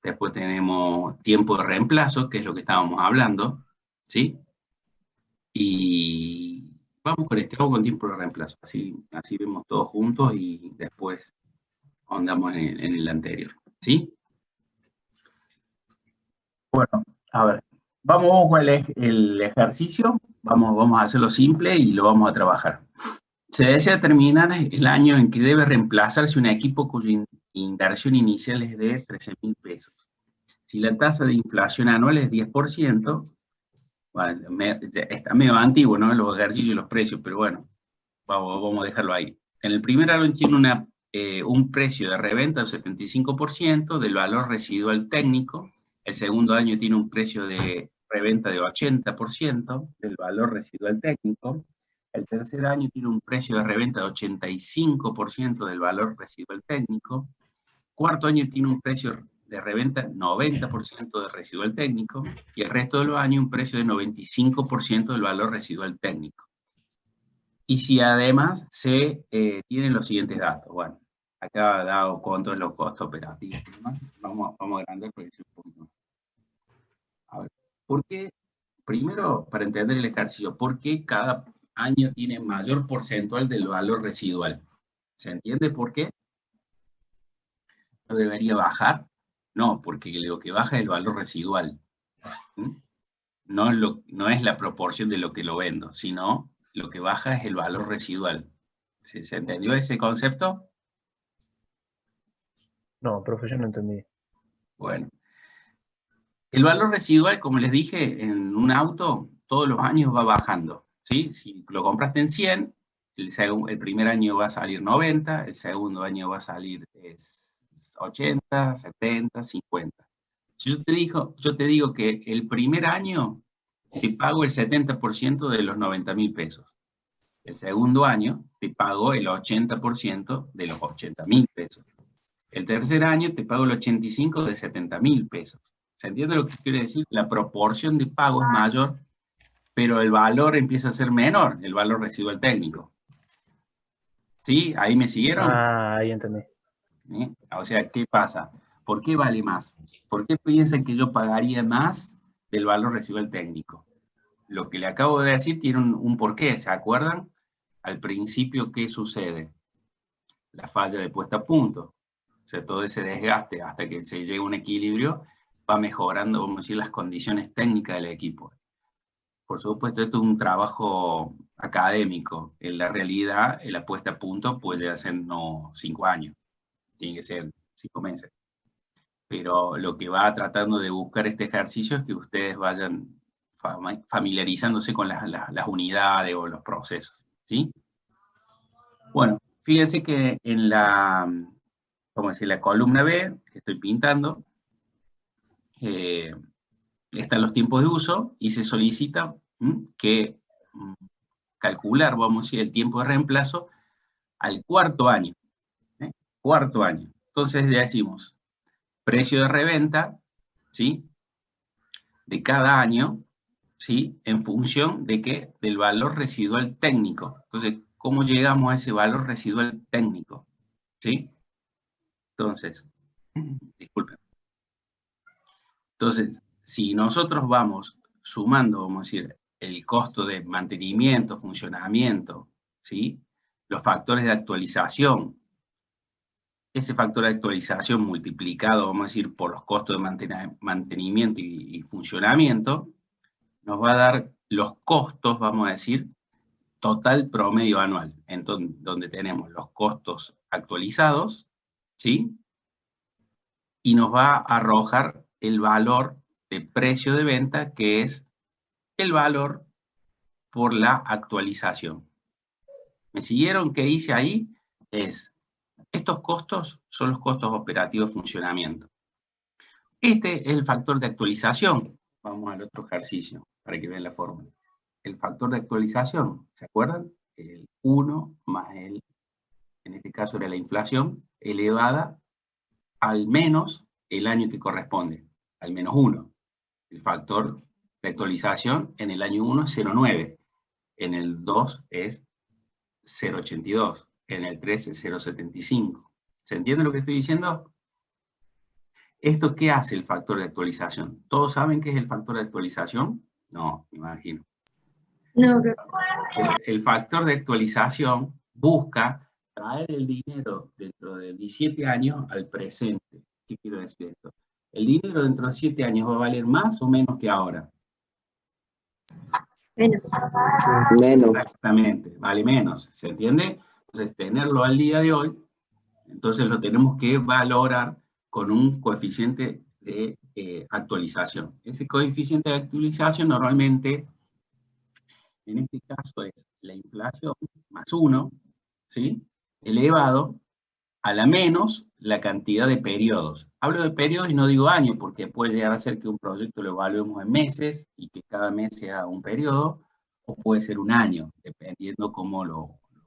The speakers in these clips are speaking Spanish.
Después tenemos tiempo de reemplazo, que es lo que estábamos hablando, ¿sí? Y vamos con tiempo de reemplazo, así vemos todos juntos y después andamos en el anterior, ¿sí? Bueno, a ver, vamos con el ejercicio, vamos a hacerlo simple y lo vamos a trabajar. Se desea determinar el año en que debe reemplazarse un equipo cuya inversión inicial es de 13.000 pesos. Si la tasa de inflación anual es 10%, bueno, está medio antiguo, ¿no? Los ejercicios y los precios, pero bueno, vamos a dejarlo ahí. En el primer año tiene un precio de reventa del 75% del valor residual técnico. El segundo año tiene un precio de reventa de 80% del valor residual técnico. El tercer año tiene un precio de reventa de 85% del valor residual técnico. Cuarto año tiene un precio de reventa 90% de residual técnico y el resto de los años un precio de 95% del valor residual técnico. Y si además se tienen los siguientes datos. Bueno, acá dado cuánto es los costos operativos. Vamos a agrandar porque es un poquito más. A ver, ¿por qué? Primero, para entender el ejercicio, ¿por qué cada año tiene mayor porcentual del valor residual? ¿Se entiende por qué? ¿No debería bajar? No, porque lo que baja es el valor residual. ¿Mm? No es la proporción de lo que lo vendo, sino lo que baja es el valor residual. ¿Se entendió ese concepto? No, profe, yo no entendí. Bueno, el valor residual, como les dije, en un auto todos los años va bajando, ¿sí? Si lo compraste en 100, el primer año va a salir 90, el segundo año va a salir 80, 70, 50. Si yo te digo que el primer año te pago el 70% de los 90.000 pesos. El segundo año te pago el 80% de los 80.000 pesos. El tercer año te pago el 85% de 70.000 pesos. ¿Se entiende lo que quiere decir? La proporción de pago es mayor, pero el valor empieza a ser menor, el valor residual técnico. ¿Sí? ¿Ahí me siguieron? Ah, ahí entendí. ¿Sí? O sea, ¿qué pasa? ¿Por qué vale más? ¿Por qué piensan que yo pagaría más del valor residual técnico? Lo que le acabo de decir tiene un porqué, ¿se acuerdan? Al principio, ¿qué sucede? La falla de puesta a punto. O sea, todo ese desgaste hasta que se llegue a un equilibrio va mejorando, vamos a decir, las condiciones técnicas del equipo. Por supuesto, esto es un trabajo académico. En la realidad, la puesta a punto puede llegar a ser no 5 años, tiene que ser 5 meses. Pero lo que va tratando de buscar este ejercicio es que ustedes vayan familiarizándose con las unidades o los procesos, ¿sí? Bueno, fíjense que en vamos a decir, la columna B que estoy pintando, están los tiempos de uso y se solicita que calcular, vamos a decir, el tiempo de reemplazo al cuarto año. ¿eh? Cuarto año. Entonces le decimos precio de reventa, ¿sí? De cada año, ¿sí? En función de qué? Del valor residual técnico. Entonces, ¿cómo llegamos a ese valor residual técnico? ¿Sí? Entonces, disculpen. Entonces, si nosotros vamos sumando, vamos a decir, el costo de mantenimiento, funcionamiento, ¿sí? Los factores de actualización, ese factor de actualización multiplicado, vamos a decir, por los costos de mantenimiento y funcionamiento, nos va a dar los costos, vamos a decir, total promedio anual, entonces, donde tenemos los costos actualizados, ¿sí? Y nos va a arrojar el valor de precio de venta, que es el valor por la actualización. ¿Me siguieron? ¿Qué hice ahí? Estos costos son los costos operativos de funcionamiento. Este es el factor de actualización. Vamos al otro ejercicio para que vean la fórmula. El factor de actualización, ¿se acuerdan? El 1 más en este caso era la inflación, elevada al menos el año que corresponde, al menos 1. El factor de actualización en el año 1 es 0,9, en el 2 es 0,82, en el 3 es 0,75. ¿Se entiende lo que estoy diciendo? ¿Esto qué hace el factor de actualización? ¿Todos saben qué es el factor de actualización? No, me imagino. No, El factor de actualización busca traer el dinero dentro de 17 años al presente. ¿Qué quiero decir esto? El dinero dentro de 7 años va a valer más o menos que ahora. menos. Menos. Exactamente, vale menos, ¿se entiende? Entonces, tenerlo al día de hoy, entonces lo tenemos que valorar con un coeficiente de actualización. Ese coeficiente de actualización normalmente, en este caso, es la inflación más 1, ¿sí? Elevado a la menos la cantidad de periodos. Hablo de periodos y no digo años, porque puede llegar a ser que un proyecto lo evaluemos en meses y que cada mes sea un periodo, o puede ser un año, dependiendo cómo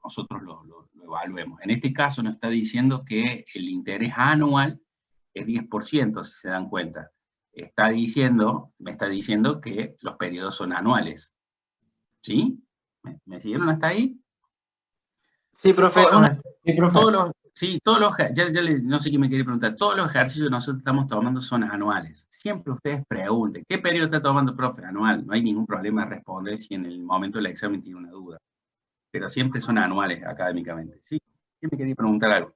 nosotros lo evaluemos. En este caso nos está diciendo que el interés anual es 10%, si se dan cuenta. Me está diciendo que los periodos son anuales. ¿Sí? ¿Me siguieron hasta ahí? Sí, profe, No sé quién me quiere preguntar, todos los ejercicios que nosotros estamos tomando son anuales. Siempre ustedes pregunten, ¿qué periodo está tomando, profe? Anual. No hay ningún problema en responder si en el momento del examen tiene una duda. Pero siempre son anuales académicamente. ¿Sí? ¿Quién me quería preguntar algo?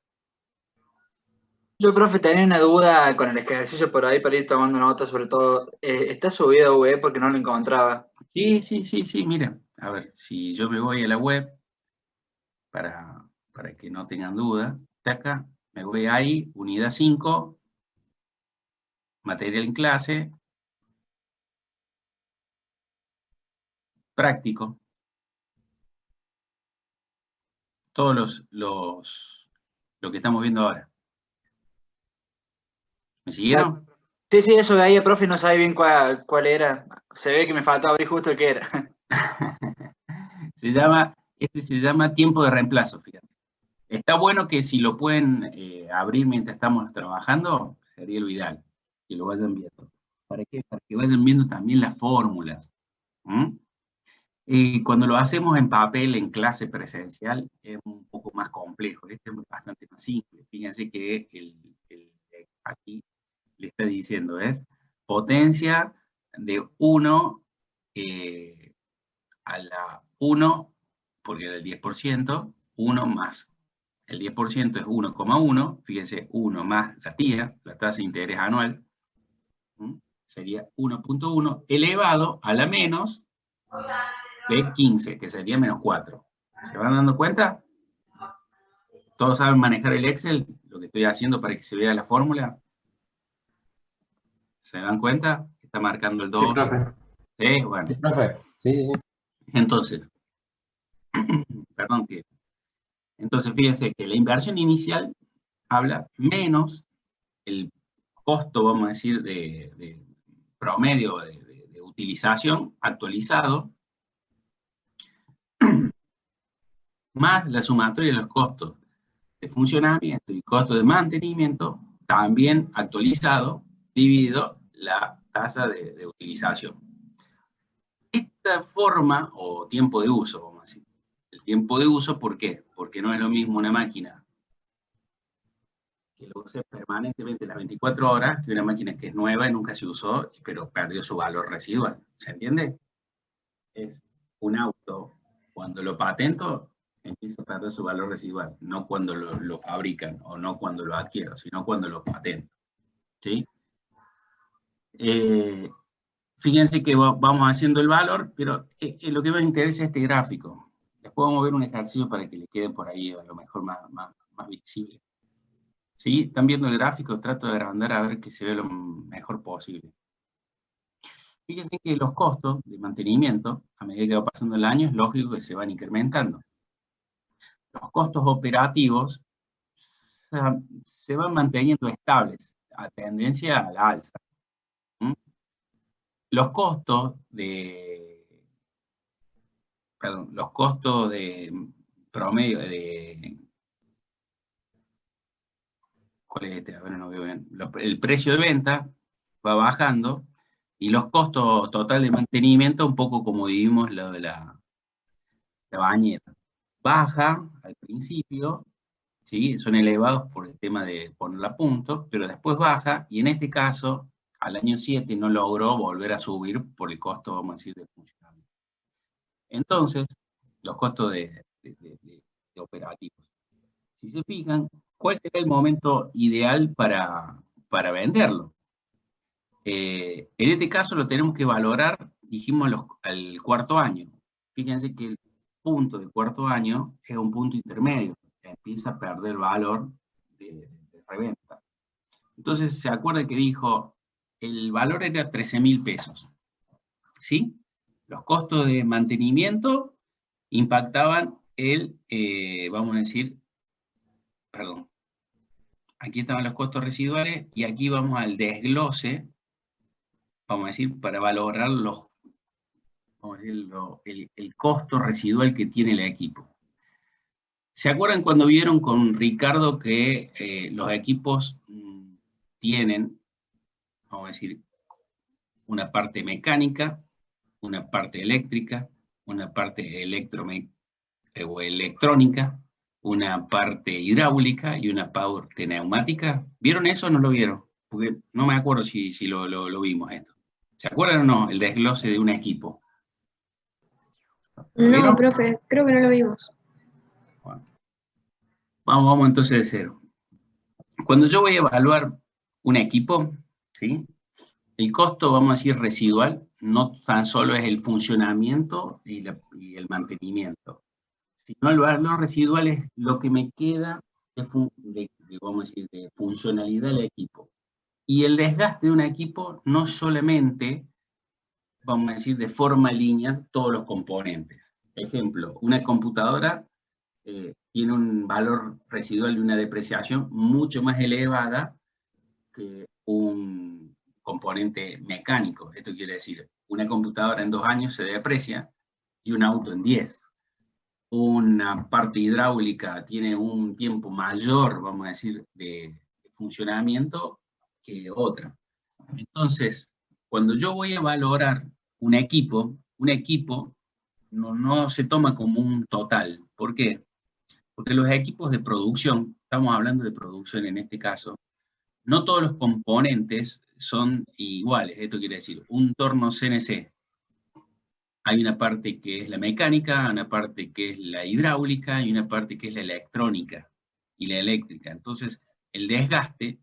yo, profe, tenía una duda con el ejercicio por ahí para ir tomando notas, sobre todo. Está subido a UE porque no lo encontraba. Sí, mira. A ver, si yo me voy a la web, para que no tengan duda, está acá, me voy ahí, unidad 5, material en clase, práctico. Todos lo que estamos viendo ahora. ¿Me siguieron? Sí, eso de ahí, profe, no sabe bien cuál era. Se ve que me faltó abrir justo el que era. Este se llama tiempo de reemplazo, fíjate. Está bueno que si lo pueden abrir mientras estamos trabajando, sería lo ideal, que lo vayan viendo. ¿Para qué? Para que vayan viendo también las fórmulas. Y cuando lo hacemos en papel, en clase presencial, es un poco más complejo. Este es bastante más simple. Fíjense que aquí le está diciendo es potencia de 1 a la 1, porque era el 10%, 1 más. El 10% es 1,1, fíjense, 1 más la TIA, la tasa de interés anual, sería 1,1 elevado a la menos de 15, que sería menos 4. ¿Se van dando cuenta? ¿Todos saben manejar el Excel? Lo que estoy haciendo para que se vea la fórmula. ¿Se dan cuenta? Está marcando el 2. Sí, profe. Sí, bueno. Sí, profe. Sí. Entonces, entonces fíjense que la inversión inicial habla menos el costo, vamos a decir, de promedio de utilización actualizado, más la sumatoria de los costos de funcionamiento y costo de mantenimiento, también actualizado, dividido la tasa de utilización. Esta forma, o tiempo de uso, vamos a decir, el tiempo de uso, ¿por qué? Porque no es lo mismo una máquina que lo use permanentemente las 24 horas que una máquina que es nueva y nunca se usó, pero perdió su valor residual. ¿Se entiende? Es un auto, cuando lo patento, empieza a perder su valor residual, no cuando lo fabrican o no cuando lo adquiero, sino cuando lo patento. ¿Sí? Fíjense que vamos haciendo el valor, pero lo que me interesa es este gráfico. Después vamos a ver un ejercicio para que le quede por ahí a lo mejor más visible. ¿Sí? ¿Están viendo el gráfico? Trato de agrandar a ver que se vea lo mejor posible. Fíjense que los costos de mantenimiento, a medida que va pasando el año, es lógico que se van incrementando. Los costos operativos se van manteniendo estables, a tendencia a la alza. Los costos de promedio ¿cuál es este? A ver, no veo bien. El precio de venta va bajando y los costos total de mantenimiento, un poco como vivimos lo de la bañera. Baja al principio ¿sí? Son elevados por el tema de ponerla a punto, pero después baja, y en este caso, al año 7 no logró volver a subir por el costo, vamos a decir, de funcionamiento. Entonces, los costos de operativos. Si se fijan, ¿cuál sería el momento ideal para venderlo? En este caso lo tenemos que valorar, dijimos, al cuarto año. Fíjense que el punto del cuarto año es un punto intermedio, empieza a perder valor de reventa. Entonces, ¿se acuerda que dijo, el valor era 13.000 pesos? ¿Sí? Los costos de mantenimiento impactaban vamos a decir, perdón, aquí estaban los costos residuales y aquí vamos al desglose, vamos a decir, para valorar vamos a decir, el costo residual que tiene el equipo. ¿Se acuerdan cuando vieron con Ricardo que los equipos tienen, vamos a decir, una parte mecánica, una parte eléctrica, una parte electrónica, una parte hidráulica y una parte neumática? ¿Vieron eso o no lo vieron? Porque no me acuerdo si lo vimos esto. ¿Se acuerdan o no el desglose de un equipo? No, profe, creo que no lo vimos. Bueno. Vamos entonces de cero. Cuando yo voy a evaluar un equipo, ¿sí? El costo, vamos a decir, residual, no tan solo es el funcionamiento y el mantenimiento, sino el valor residual es lo que me queda vamos a decir, de funcionalidad del equipo. Y el desgaste de un equipo no solamente, vamos a decir, de forma lineal todos los componentes. Ejemplo, una computadora tiene un valor residual de una depreciación mucho más elevada que un componente mecánico. Esto quiere decir, una computadora en 2 años se deprecia y un auto en 10. Una parte hidráulica tiene un tiempo mayor, vamos a decir, de funcionamiento que otra. Entonces, cuando yo voy a valorar un equipo no se toma como un total. ¿Por qué? Porque los equipos de producción, estamos hablando de producción en este caso, no todos los componentes son iguales. Esto quiere decir, un torno CNC, hay una parte que es la mecánica, una parte que es la hidráulica y una parte que es la electrónica y la eléctrica. Entonces, el desgaste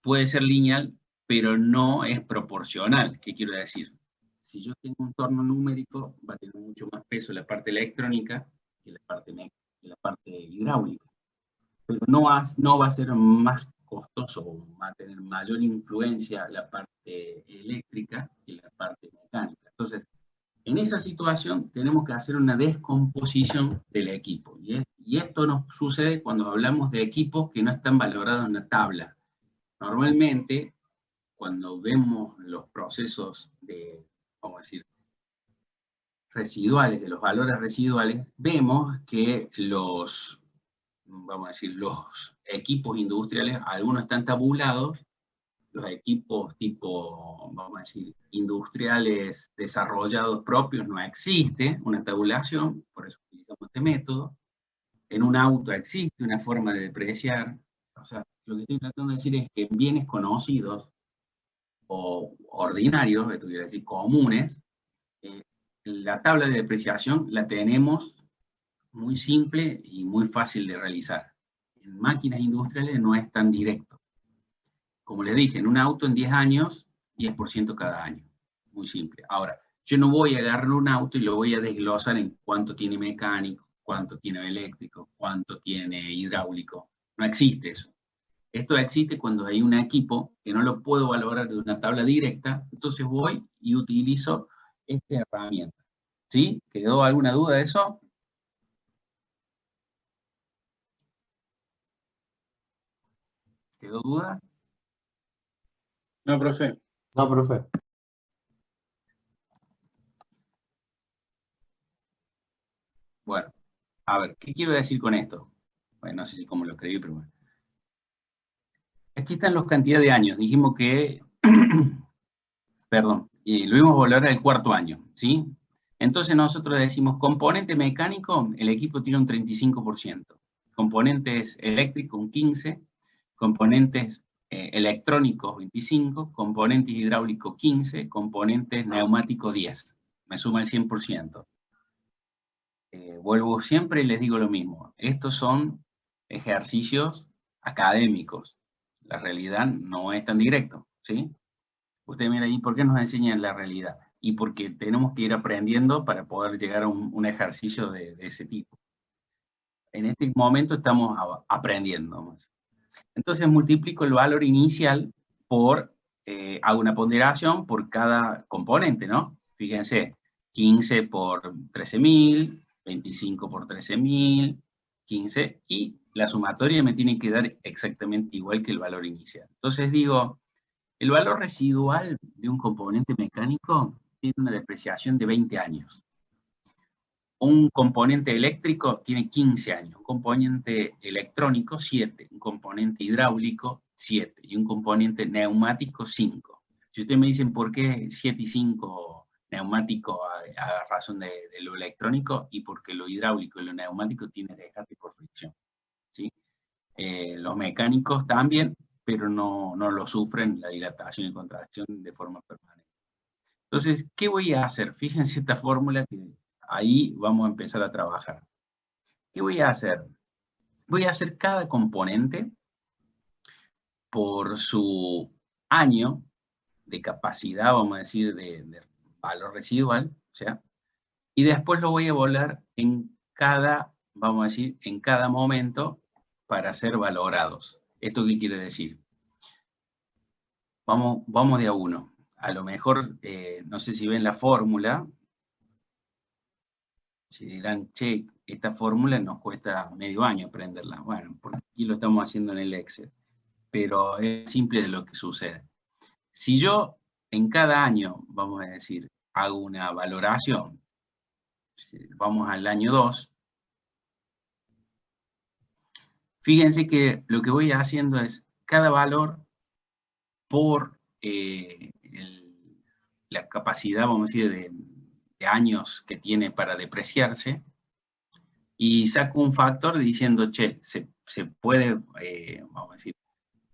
puede ser lineal, pero no es proporcional. ¿Qué quiero decir? Si yo tengo un torno numérico, va a tener mucho más peso la parte electrónica que la parte hidráulica. Pero no va a ser más costoso, va a tener mayor influencia la parte eléctrica que la parte mecánica. Entonces, en esa situación tenemos que hacer una descomposición del equipo. Y esto nos sucede cuando hablamos de equipos que no están valorados en una tabla. Normalmente, cuando vemos los procesos vamos a decir, residuales, de los valores residuales, vemos que vamos a decir, los equipos industriales, algunos están tabulados, los equipos tipo, vamos a decir, industriales desarrollados propios, no existe una tabulación, por eso utilizamos este método. En un auto existe una forma de depreciar. O sea, lo que estoy tratando de decir es que en bienes conocidos o ordinarios, esto quiere decir comunes, la tabla de depreciación la tenemos muy simple y muy fácil de realizar. En máquinas industriales no es tan directo. Como les dije, en un auto en 10 años, 10% cada año. Muy simple. Ahora, yo no voy a agarrar un auto y lo voy a desglosar en cuánto tiene mecánico, cuánto tiene eléctrico, cuánto tiene hidráulico. No existe eso. Esto existe cuando hay un equipo que no lo puedo valorar de una tabla directa, entonces voy y utilizo esta herramienta. ¿Sí? ¿Quedó alguna duda de eso? ¿Quedó duda? No, profe. No, profe. Bueno, a ver, ¿qué quiero decir con esto? Bueno, no sé si cómo lo escribí, pero bueno. Aquí están las cantidades de años. Dijimos que, perdón, lo íbamos a valorar el cuarto año, ¿sí? Entonces nosotros decimos, componente mecánico, el equipo tiene un 35%. componentes eléctricos un 15, componentes electrónicos 25, componentes hidráulicos 15, componentes neumáticos 10. Me suma el 100%. Vuelvo siempre y les digo lo mismo. Estos son ejercicios académicos. La realidad no es tan directo, ¿sí? Usted mira ahí, ¿por qué nos enseñan la realidad? Y porque tenemos que ir aprendiendo para poder llegar a un ejercicio de ese tipo. En este momento estamos aprendiendo. Entonces multiplico el valor inicial por, hago una ponderación por cada componente, ¿no? Fíjense, 15 por 13.000, 25 por 13.000, 15, y la sumatoria me tiene que dar exactamente igual que el valor inicial. Entonces digo, el valor residual de un componente mecánico tiene una depreciación de 20 años. Un componente eléctrico tiene 15 años, un componente electrónico 7, un componente hidráulico 7 y un componente neumático 5. Si ustedes me dicen por qué 7 y 5 neumático a razón de lo electrónico, y porque lo hidráulico y lo neumático tienen desgaste por fricción, ¿sí? Los mecánicos también, pero no lo sufren la dilatación y contracción de forma permanente. Entonces, ¿qué voy a hacer? Fíjense esta fórmula que ahí vamos a empezar a trabajar. ¿Qué voy a hacer? Voy a hacer cada componente por su año de capacidad, vamos a decir, de valor residual, o sea, y después lo voy a volar en cada, vamos a decir, en cada momento para ser valorados. ¿Esto qué quiere decir? Vamos de a uno. A lo mejor, no sé si ven la fórmula, si dirán, che, esta fórmula nos cuesta medio año aprenderla. Bueno, porque aquí lo estamos haciendo en el Excel, pero es simple de lo que sucede. Si yo en cada año, vamos a decir, hago una valoración, vamos al año 2, fíjense que lo que voy haciendo es cada valor por la capacidad, vamos a decir, de años que tiene para depreciarse, y saco un factor diciendo, che, se puede, vamos a decir,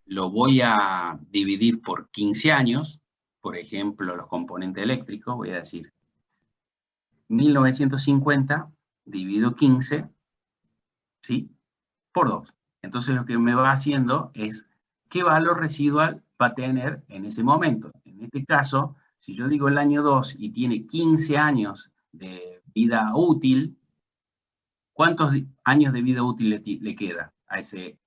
lo voy a dividir por 15 años, por ejemplo, los componentes eléctricos, voy a decir, 1950 dividido 15, ¿sí? Por 2. Entonces lo que me va haciendo es qué valor residual va a tener en ese momento. En este caso, si yo digo el año 2 y tiene 15 años de vida útil, ¿cuántos años de vida útil le queda a ese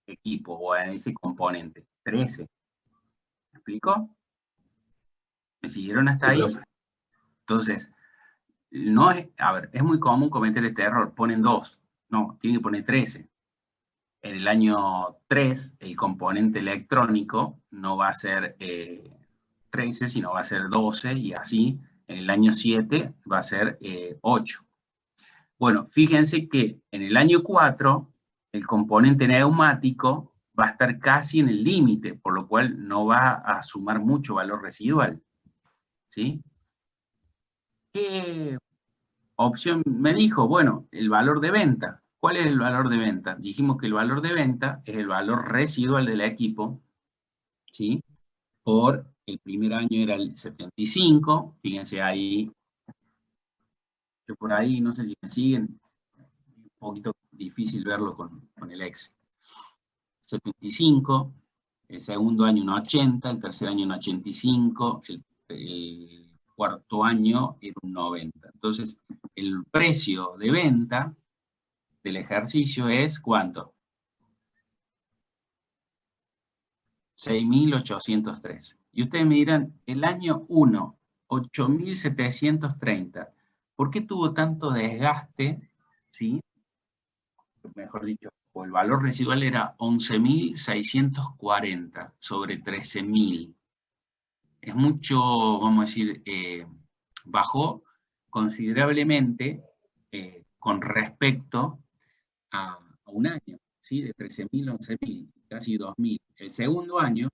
equipo o a ese componente? 13. ¿Me explico? ¿Me siguieron hasta ahí? Entonces, no es, a ver, es muy común cometer este error. Ponen 2. No, tienen que poner 13. En el año 3, el componente electrónico no va a ser 13, sino va a ser 12, y así. En el año 7 va a ser 8. Bueno, fíjense que en el año 4, el componente neumático va a estar casi en el límite, por lo cual no va a sumar mucho valor residual, ¿sí? ¿Qué opción me dijo? Bueno, el valor de venta. ¿Cuál es el valor de venta? Dijimos que el valor de venta es el valor residual del equipo, ¿sí? Por el primer año era el 75, fíjense ahí, yo por ahí, no sé si me siguen, un poquito difícil verlo con el Excel. 75, el segundo año un 80, el tercer año un 85, el cuarto año era un 90. Entonces, el precio de venta del ejercicio es ¿cuánto? 6.803. Y ustedes me dirán, el año 1, 8.730. ¿Por qué tuvo tanto desgaste? ¿Sí? Mejor dicho, o el valor residual era 11.640 sobre 13.000. Es mucho, vamos a decir, bajó considerablemente con respecto a un año, ¿sí? De 13.000 a 11.000, casi 2.000. El segundo año,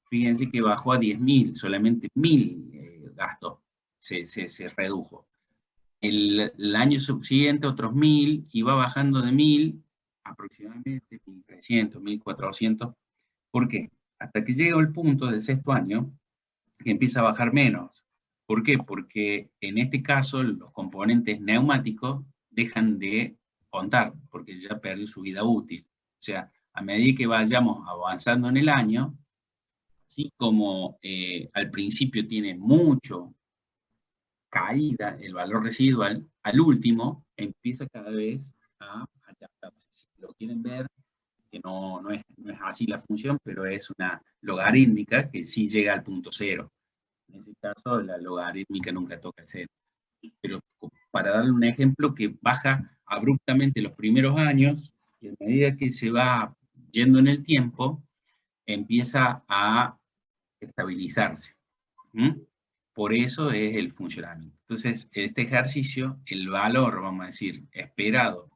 fíjense que bajó a 10.000, solamente 1.000 gastos se redujo. El año subsiguiente otros 1.000, y va bajando de 1.000 aproximadamente 1.300, 1.400. ¿Por qué? Hasta que llega el punto del sexto año que empieza a bajar menos. ¿Por qué? Porque en este caso los componentes neumáticos dejan de contar, porque ya perdió su vida útil. O sea, a medida que vayamos avanzando en el año, así como al principio tiene mucho caída el valor residual, al último empieza cada vez a achatarse. Si lo quieren ver, que no es así la función, pero es una logarítmica que sí llega al punto cero. En ese caso, la logarítmica nunca toca el cero. Pero para darle un ejemplo, que baja abruptamente los primeros años y a medida que se va yendo en el tiempo, empieza a estabilizarse. Por eso es el funcionamiento. Entonces, este ejercicio, el valor, vamos a decir, esperado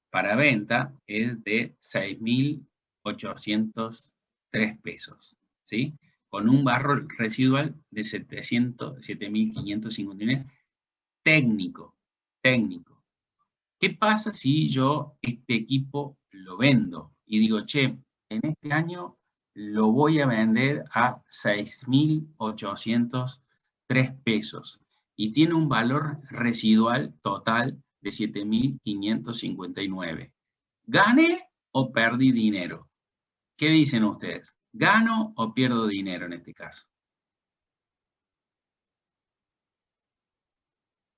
para venta es de 6.803 pesos, ¿sí? Con un valor residual de 7.559 técnico. ¿Qué pasa si yo este equipo lo vendo? Y digo, che, en este año lo voy a vender a 6.803 pesos y tiene un valor residual total de 7.559. ¿Gane o perdí dinero? ¿Qué dicen ustedes? ¿Gano o pierdo dinero en este caso?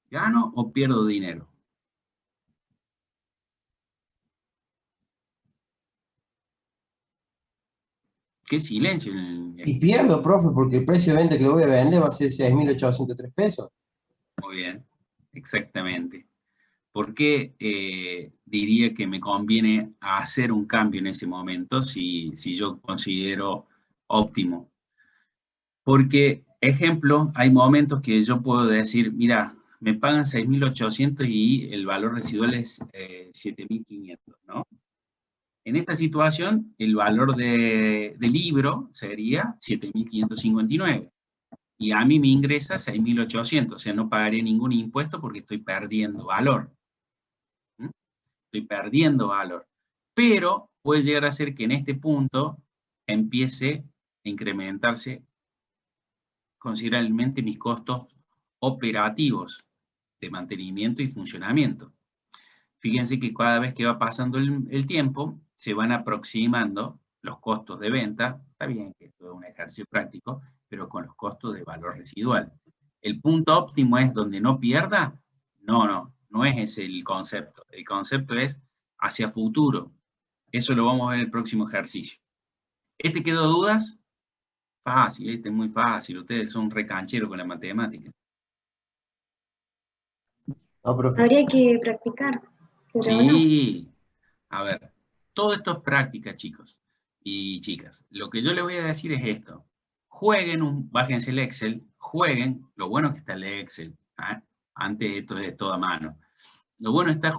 ¿Gano o pierdo dinero? Qué silencio. Y pierdo, profe, porque el precio de venta que lo voy a vender va a ser 6.803 pesos. Muy bien, exactamente. ¿Por qué diría que me conviene hacer un cambio en ese momento si yo considero óptimo? Porque, ejemplo, hay momentos que yo puedo decir, mira, me pagan 6.800 y el valor residual es 7.500, ¿no? En esta situación, el valor del libro sería 7.559. Y a mí me ingresa 6.800, o sea, no pagaré ningún impuesto porque estoy perdiendo valor. Estoy perdiendo valor. Pero puede llegar a ser que en este punto empiece a incrementarse considerablemente mis costos operativos de mantenimiento y funcionamiento. Fíjense que cada vez que va pasando el tiempo, se van aproximando los costos de venta. Está bien que esto es un ejercicio práctico, pero con los costos de valor residual. ¿El punto óptimo es donde no pierda? No es ese el concepto. El concepto es hacia futuro. Eso lo vamos a ver en el próximo ejercicio. ¿Este quedó dudas? Fácil, este es muy fácil. Ustedes son recancheros con la matemática. No, profe. Habría que practicar. Sí. A ver, todo esto es práctica, chicos y chicas. Lo que yo les voy a decir es esto. Bájense el Excel, jueguen. Lo bueno que está el Excel. Antes esto es todo a mano. Lo bueno está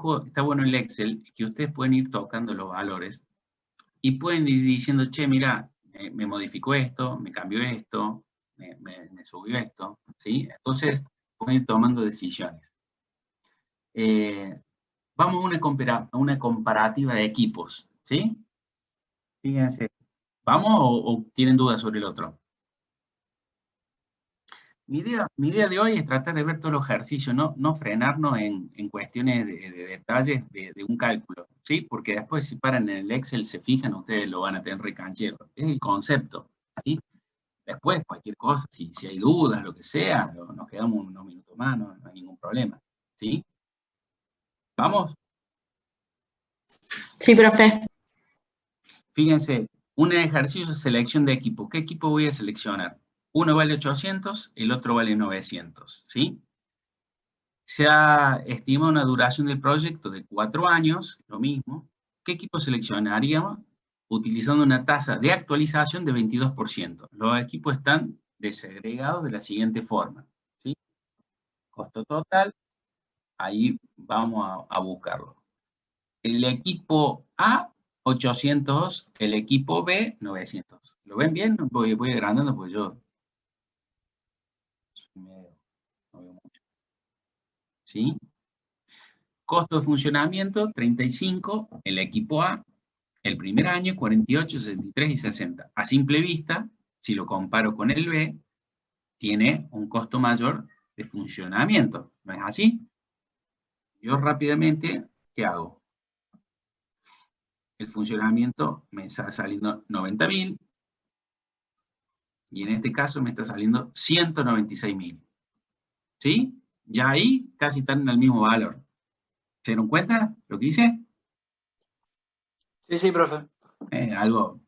bueno el Excel, que ustedes pueden ir tocando los valores y pueden ir diciendo, che, mira, me modificó esto, me cambió esto, me subió esto, ¿sí? Entonces, pueden ir tomando decisiones. Vamos a una comparativa de equipos, ¿sí? Fíjense, ¿vamos o tienen dudas sobre el otro? Mi idea de hoy es tratar de ver todos los ejercicios, no frenarnos en cuestiones de detalles de un cálculo, ¿sí? Porque después si paran en el Excel, se fijan, ustedes lo van a tener recanchero. Es el concepto, ¿sí? Después, cualquier cosa, si hay dudas, lo que sea, nos quedamos unos minutos más, no hay ningún problema, ¿sí? ¿Vamos? Sí, profe. Fíjense, un ejercicio de selección de equipo. ¿Qué equipo voy a seleccionar? Uno vale 800, el otro vale 900, ¿sí? Se ha estimado una duración del proyecto de 4 años, lo mismo. ¿Qué equipo seleccionaríamos? Utilizando una tasa de actualización de 22%. Los equipos están desagregados de la siguiente forma, ¿sí? Costo total, ahí vamos a buscarlo. El equipo A, 800, el equipo B, 900. ¿Lo ven bien? Voy agrandando porque yo no veo mucho. ¿Sí? Costo de funcionamiento, 35, el equipo A, el primer año, 48, 63 y 60. A simple vista, si lo comparo con el B, tiene un costo mayor de funcionamiento. ¿No es así? Yo rápidamente, ¿qué hago? El funcionamiento me está saliendo 90.000 y en este caso me está saliendo 196.000. ¿Sí? Ya ahí casi están en el mismo valor. ¿Se dieron cuenta lo que hice? Sí, sí, profe. Algo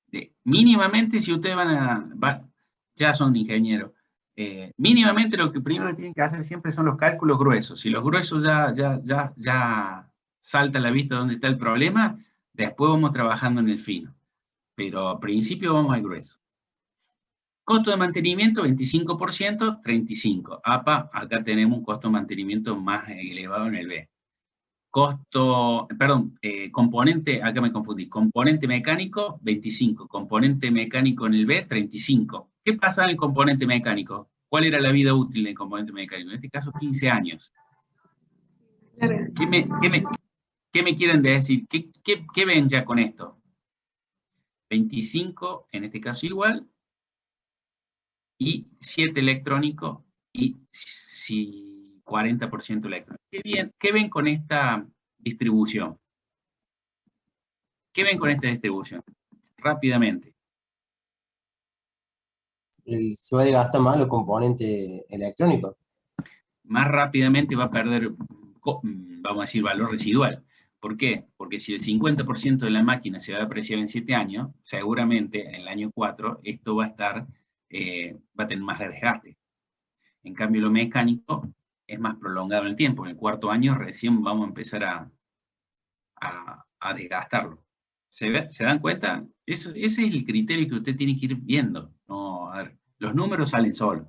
de mínimamente, si ustedes ya son ingenieros, mínimamente lo que primero tienen que hacer siempre son los cálculos gruesos. Si los gruesos ya salta a la vista dónde está el problema, después vamos trabajando en el fino. Pero al principio vamos al grueso. Costo de mantenimiento, 25%, 35%. APA, acá tenemos un costo de mantenimiento más elevado en el B. Componente, acá me confundí, componente mecánico, 25, componente mecánico en el B, 35. ¿Qué pasa en el componente mecánico? ¿Cuál era la vida útil del componente mecánico? En este caso, 15 años. Larga. ¿Qué me quieren decir? ¿Qué ven ya con esto? 25, en este caso igual, y 7 electrónico y 40% electrónico. ¿Qué ven con esta distribución? ¿Qué ven con esta distribución? Rápidamente. Se va a desgastar más los componentes electrónicos. Más rápidamente va a perder, vamos a decir, valor residual. ¿Por qué? Porque si el 50% de la máquina se va a apreciar en 7 años, seguramente en el año 4 esto va a tener más desgaste. En cambio, lo mecánico es más prolongado en el tiempo. En el cuarto año recién vamos a empezar a desgastarlo. ¿Se dan cuenta? Ese es el criterio que usted tiene que ir viendo. No, a ver, los números salen solos.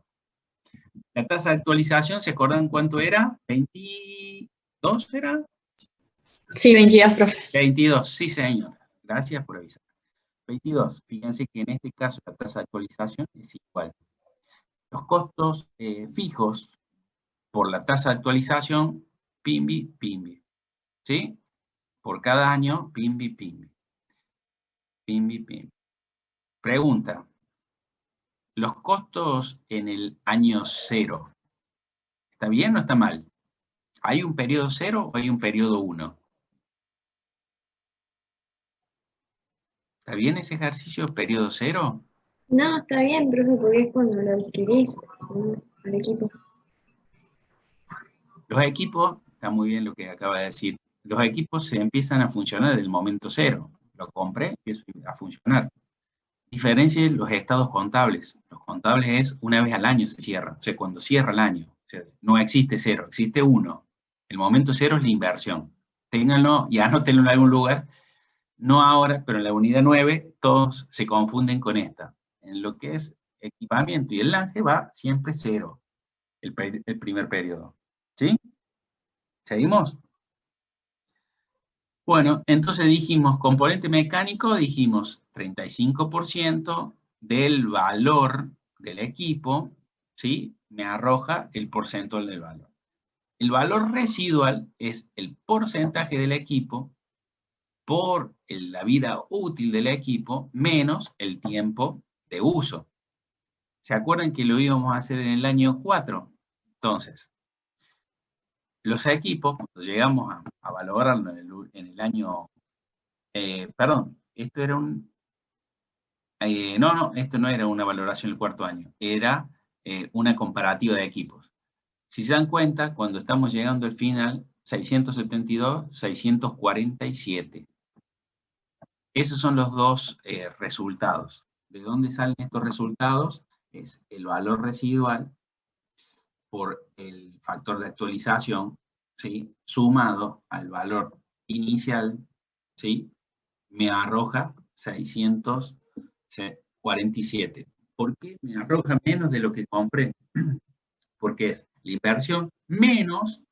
La tasa de actualización, ¿se acuerdan cuánto era? ¿22 era? Sí, 22, profe. 22, sí señor. Gracias por avisar. 22. Fíjense que en este caso la tasa de actualización es igual. Los costos fijos por la tasa de actualización, pimbi, pimbi. ¿Sí? Por cada año, pimbi, pimbi. Pimbi, pimbi. Pregunta. Los costos en el año 0, ¿está bien o está mal? ¿Hay un periodo 0 o hay un periodo 1? ¿Está bien ese ejercicio, periodo 0? No, está bien, profe, porque es cuando lo adquirís al equipo. Los equipos, está muy bien lo que acaba de decir, los equipos se empiezan a funcionar desde el momento 0. Lo compré, empiezo a funcionar. Diferencia los estados contables. Los contables es una vez al año se cierra, o sea, cuando cierra el año. O sea, no existe 0, existe 1. El momento 0 es la inversión. Ténganlo y anótenlo en algún lugar. No ahora, pero en la unidad 9 todos se confunden con esta. En lo que es equipamiento y el LANGE va siempre 0, el primer periodo. ¿Sí? ¿Seguimos? Bueno, entonces dijimos, componente mecánico, dijimos 35% del valor del equipo, ¿sí? Me arroja el porcentual del valor. El valor residual es el porcentaje del equipo por la vida útil del equipo menos el tiempo de uso. ¿Se acuerdan que lo íbamos a hacer en el año 4? Entonces, los equipos, cuando llegamos a valorarlo en el año... perdón, esto era un... esto no era una valoración del cuarto año, era una comparativa de equipos. Si se dan cuenta, cuando estamos llegando al final, 672, 647. Esos son los dos resultados. ¿De dónde salen estos resultados? Es el valor residual por el factor de actualización, ¿sí? Sumado al valor inicial, ¿sí? Me arroja 647. ¿Por qué me arroja menos de lo que compré? Porque es la inversión menos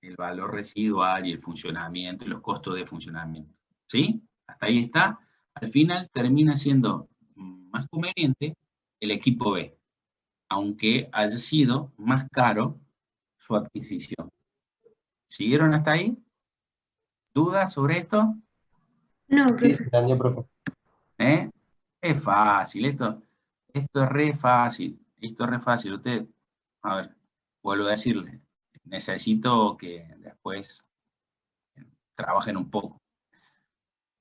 el valor residual y el funcionamiento y los costos de funcionamiento. ¿Sí? Hasta ahí está. Al final termina siendo más conveniente el equipo B, aunque haya sido más caro su adquisición. ¿Siguieron hasta ahí? ¿Dudas sobre esto? No, Sí, profe. se entendió, profe. ¿Eh? Es fácil, esto es re fácil. Esto es re fácil. Usted, a ver, vuelvo a decirle, necesito que después trabajen un poco.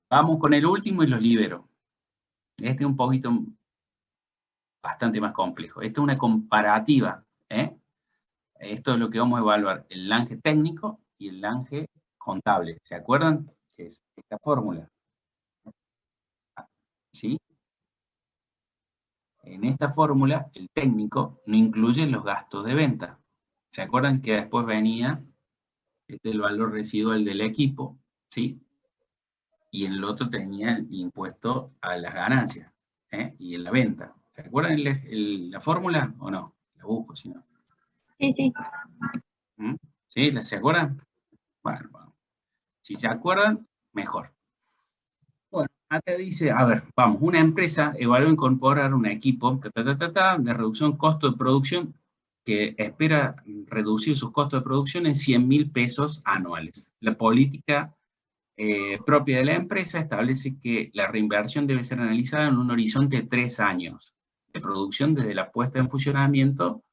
Vamos con el último y los libero. Este es un poquito bastante más complejo. Esta es una comparativa, ¿eh? Esto es lo que vamos a evaluar, el LANGE técnico y el LANGE contable. ¿Se acuerdan? Que es esta fórmula. ¿Sí? En esta fórmula, el técnico no incluye los gastos de venta. ¿Se acuerdan que después venía el valor residual del equipo? ¿Sí? Y en el otro tenía el impuesto a las ganancias, ¿eh? Y en la venta. ¿Se acuerdan la fórmula o no? La busco, si no. Sí, sí. ¿Mm? ¿Sí? ¿Se acuerdan? Bueno, si se acuerdan, mejor. Bueno, acá dice, a ver, vamos, una empresa evalúa incorporar un equipo de reducción costo de producción que espera reducir sus costos de producción en 100.000 pesos anuales. La política propia de la empresa establece que la reinversión debe ser analizada en un horizonte de 3 años de producción desde la puesta en funcionamiento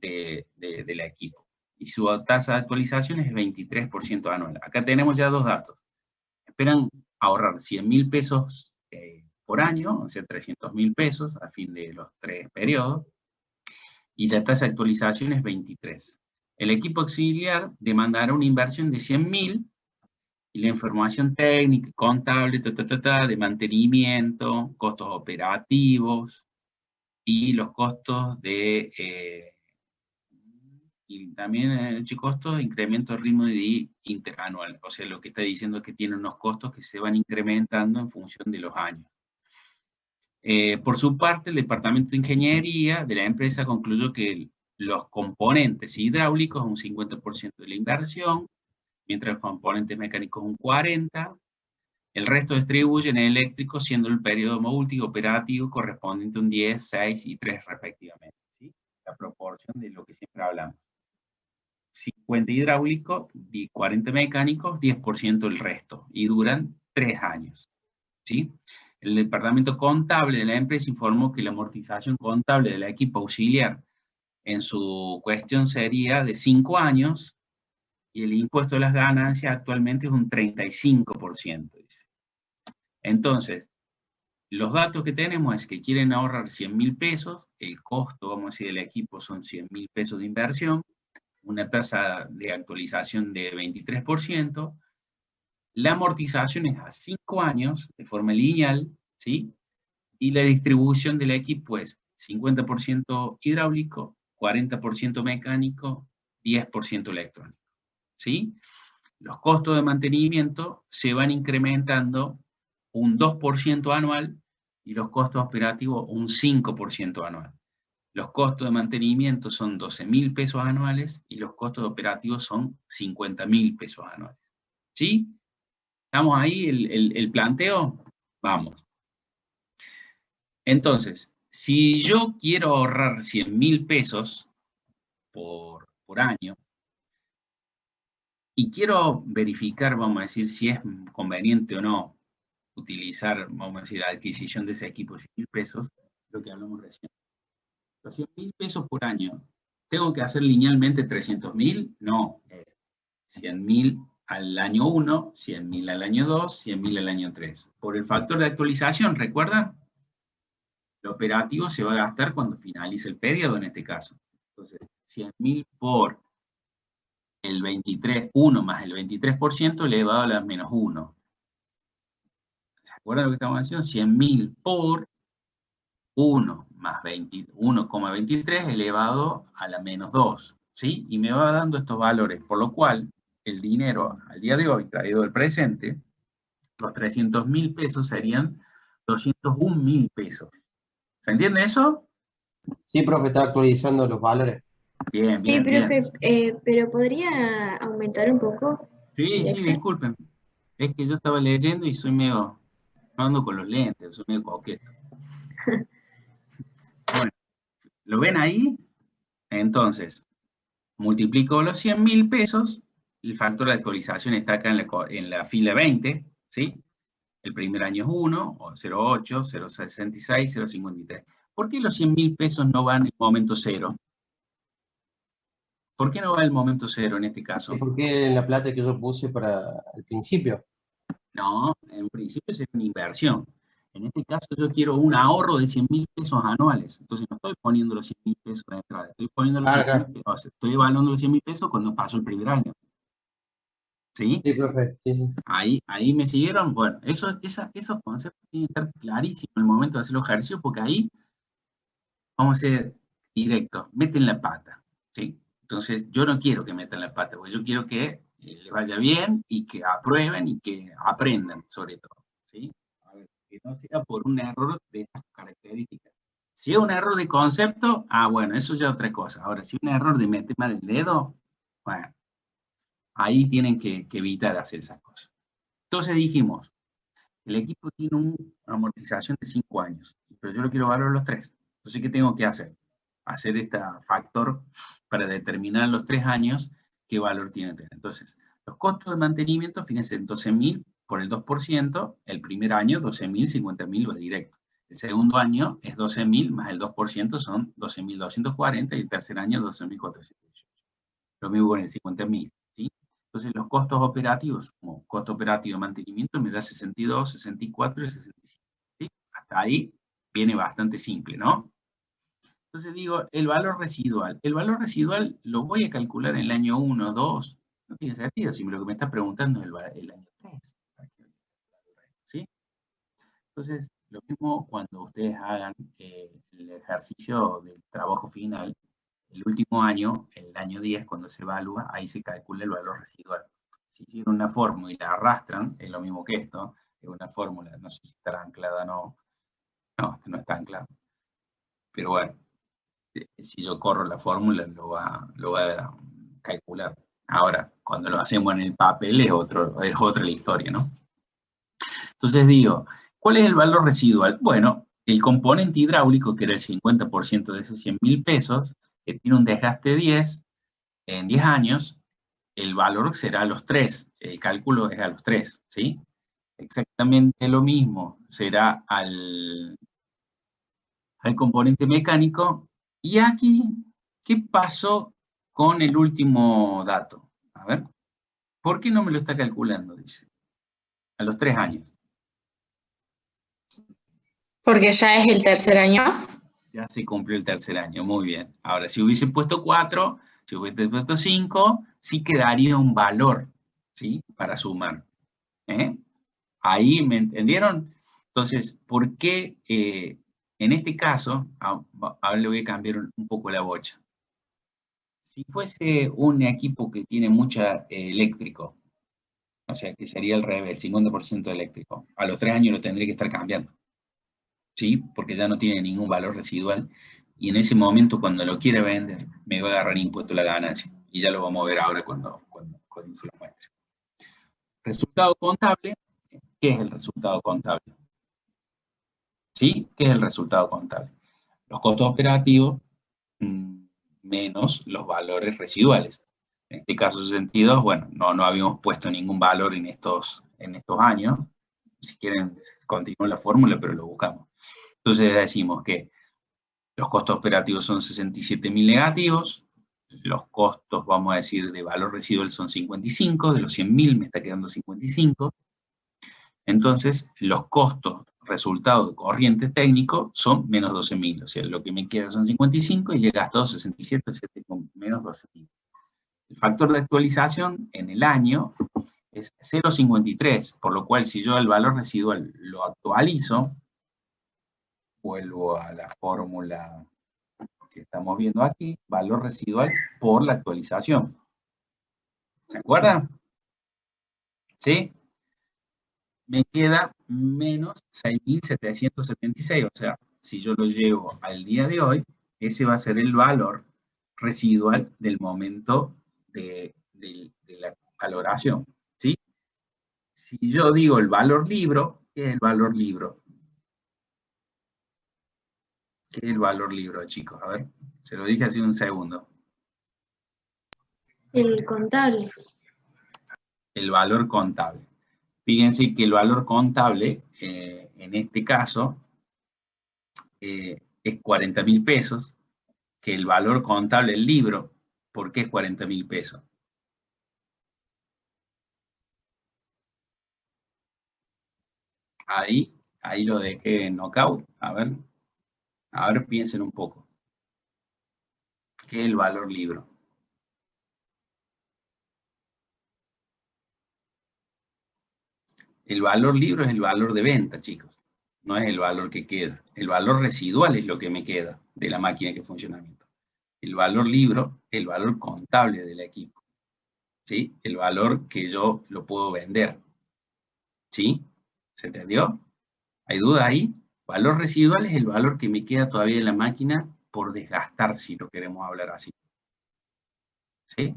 del equipo. Y su tasa de actualización es 23% anual. Acá tenemos ya dos datos. Esperan ahorrar 100.000 pesos por año, o sea, 300.000 pesos a fin de los 3 periodos, y la tasa de actualización es 23. El equipo auxiliar demandará una inversión de 100.000 y la información técnica, contable, de mantenimiento, costos operativos y los costos y también el costo de incremento de ritmo de interanual. O sea, lo que está diciendo es que tiene unos costos que se van incrementando en función de los años. Por su parte, el departamento de ingeniería de la empresa concluyó que los componentes hidráulicos un 50% de la inversión, mientras los componentes mecánicos un 40%, el resto distribuyen en eléctrico, siendo el periodo multioperativo correspondiente a un 10, 6 y 3 respectivamente. ¿Sí? La proporción de lo que siempre hablamos. 50 hidráulicos, 40 mecánicos, 10% el resto, y duran 3 años. ¿Sí? El departamento contable de la empresa informó que la amortización contable del equipo auxiliar en su cuestión sería de 5 años, y el impuesto de las ganancias actualmente es un 35%, dice. Entonces, los datos que tenemos es que quieren ahorrar 100.000 pesos, el costo, vamos a decir, del equipo son 100.000 pesos de inversión, una tasa de actualización de 23%, la amortización es a 5 años, de forma lineal, ¿sí? Y la distribución del equipo es 50% hidráulico, 40% mecánico, 10% electrónico, ¿sí? Los costos de mantenimiento se van incrementando un 2% anual y los costos operativos un 5% anual. Los costos de mantenimiento son 12.000 pesos anuales y los costos operativos son 50.000 pesos anuales. ¿Sí? ¿Estamos ahí? ¿El planteo? Vamos. Entonces, si yo quiero ahorrar 100.000 pesos por año y quiero verificar, vamos a decir, si es conveniente o no utilizar, vamos a decir, la adquisición de ese equipo de 100.000 pesos, lo que hablamos recién. Los 100.000 pesos por año, ¿tengo que hacer linealmente 300.000? No, es 100.000 al año 1, 100.000 al año 2, 100.000 al año 3. Por el factor de actualización, ¿recuerdan? Lo operativo se va a gastar cuando finalice el periodo en este caso. Entonces, 100.000 por el 23, 1 más el 23% elevado a la menos 1. ¿Se acuerdan lo que estamos haciendo? 100.000 por 1 más 1,23 elevado a la menos 2. ¿Sí? Y me va dando estos valores, por lo cual el dinero al día de hoy, traído del presente, los 300.000 pesos serían 201.000 pesos. ¿Se entiende eso? Sí, profe, está actualizando los valores. Bien, Sí, bien, bien. profe, pero ¿podría aumentar un poco Sí, el sí, Excel? disculpen. Es que yo estaba leyendo y soy medio, no ando con los lentes, soy medio coqueto. Bueno, ¿lo ven ahí? Entonces, multiplico los 100.000 pesos, el factor de actualización está acá en la fila 20, ¿sí? El primer año es 1, o 0,8, 0,66, 0,53. ¿Por qué los 100.000 pesos no van en el momento cero? ¿Por qué no va el momento cero en este caso? ¿Y por qué la plata que yo puse para el principio? No, en un principio es una inversión. En este caso yo quiero un ahorro de 100.000 pesos anuales. Entonces no estoy poniendo los 100.000 pesos de entrada. Estoy poniendo los Ah, 100.000 acá. pesos, o sea, estoy evaluando los 100.000 pesos cuando pasó el primer año. ¿Sí? Sí, profe, sí, sí. Ahí me siguieron. Bueno, esos conceptos tienen que estar clarísimos en el momento de hacer los ejercicios, porque ahí vamos a ser directos, meten la pata, ¿sí? Entonces, yo no quiero que metan la pata, porque yo quiero que les vaya bien y que aprueben y que aprendan, sobre todo, ¿sí? A ver, que no sea por un error de estas características. Si es un error de concepto, bueno, eso ya es otra cosa. Ahora, si es un error de meter mal el dedo, bueno, ahí tienen que evitar hacer esas cosas. Entonces dijimos, el equipo tiene una amortización de 5 años, pero yo lo quiero valorar los 3. Entonces, ¿qué tengo que hacer? Hacer este factor para determinar los 3 años qué valor tiene que tener. Entonces, los costos de mantenimiento, fíjense, 12.000 por el 2%, el primer año 12.000, 50.000 va directo. El segundo año es 12.000 más el 2% son 12.240 y el tercer año 12.418. Lo mismo con el 50.000, ¿sí? Entonces los costos operativos, como costo operativo de mantenimiento, me da 62, 64 y 65. ¿Sí? Hasta ahí viene bastante simple, ¿no? Entonces digo, el valor residual. El valor residual lo voy a calcular en el año 1, 2. No tiene sentido, si lo que me está preguntando es el año 3. ¿Sí? Entonces, lo mismo cuando ustedes hagan el ejercicio del trabajo final, el último año, el año 10, cuando se evalúa, ahí se calcula el valor residual. Si hicieron una fórmula y la arrastran, es lo mismo que esto, es una fórmula, no sé si estará anclada o no. No, no está anclada. Pero bueno, si yo corro la fórmula, lo va a calcular. Ahora, cuando lo hacemos en el papel es otra la historia, ¿no? Entonces digo, ¿cuál es el valor residual? Bueno, el componente hidráulico, que era el 50% de esos 100.000 pesos, que tiene un desgaste de 10, en 10 años, el valor será a los 3, el cálculo es a los 3, ¿sí? Exactamente lo mismo será al componente mecánico. Y aquí, ¿qué pasó con el último dato? A ver, ¿por qué no me lo está calculando? Dice, a los 3 años. Porque ya es el tercer año. Ya se cumplió el tercer año, muy bien. Ahora, si hubiese puesto 4, si hubiese puesto 5, sí quedaría un valor, ¿sí? Para sumar. Ahí, ¿me entendieron? Entonces, ¿por qué en este caso, ahora le voy a cambiar un poco la bocha? Si fuese un equipo que tiene mucha eléctrico, o sea, que sería el revés, el 50% eléctrico, a los 3 años lo tendría que estar cambiando, ¿sí? Porque ya no tiene ningún valor residual, y en ese momento, cuando lo quiere vender, me va a agarrar impuesto a la ganancia, y ya lo vamos a ver ahora cuando se lo muestre. Resultado contable, ¿qué es el resultado contable? ¿Sí? ¿Qué es el resultado contable? Los costos operativos menos los valores residuales. En este caso 62, bueno, no habíamos puesto ningún valor en estos años. Si quieren, continúo la fórmula, pero lo buscamos. Entonces decimos que los costos operativos son 67.000 negativos, los costos, vamos a decir, de valor residual son 55, de los 100.000 me está quedando 55. Entonces, los costos resultado de corriente técnico son menos 12.000, o sea, lo que me queda son 55 y he gastado 67, o sea, tengo menos 12.000. El factor de actualización en el año es 0,53, por lo cual si yo el valor residual lo actualizo, vuelvo a la fórmula que estamos viendo aquí, valor residual por la actualización. ¿Se acuerdan? ¿Sí? Me queda menos 6.776, o sea, si yo lo llevo al día de hoy, ese va a ser el valor residual del momento de la valoración, ¿sí? Si yo digo el valor libro, ¿qué es el valor libro? ¿Qué es el valor libro, chicos? A ver, se lo dije hace un segundo. El contable. el valor contable. Fíjense que el valor contable, en este caso, es 40.000 pesos, que el valor contable del libro, ¿por qué es 40.000 pesos? Ahí lo dejé en knockout. A ver, piensen un poco. ¿Qué es el valor libro? El valor libro es el valor de venta, chicos. No es el valor que queda. El valor residual es lo que me queda de la máquina que funcionamiento. El valor libro es el valor contable del equipo. ¿Sí? El valor que yo lo puedo vender. ¿Sí? ¿Se entendió? ¿Hay duda ahí? Valor residual es el valor que me queda todavía en la máquina por desgastar, si lo queremos hablar así. ¿Sí?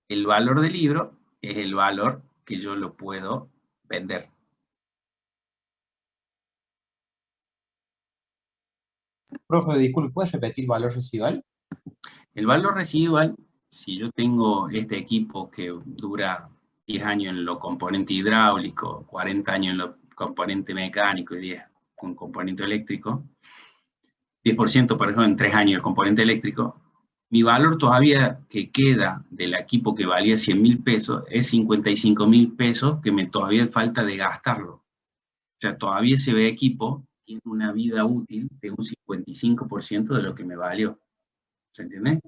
El valor del libro es el valor que yo lo puedo vender. Profe, disculpe, ¿puedes repetir valor residual? El valor residual, si yo tengo este equipo que dura 10 años en lo componente hidráulico, 40 años en lo componente mecánico y 10 con componente eléctrico, 10% por ejemplo en 3 años el componente eléctrico, mi valor todavía que queda del equipo que valía 100.000 pesos es 55.000 pesos que me todavía falta de gastarlo. O sea, todavía ese equipo tiene una vida útil de un 55% de lo que me valió. ¿Se entiende?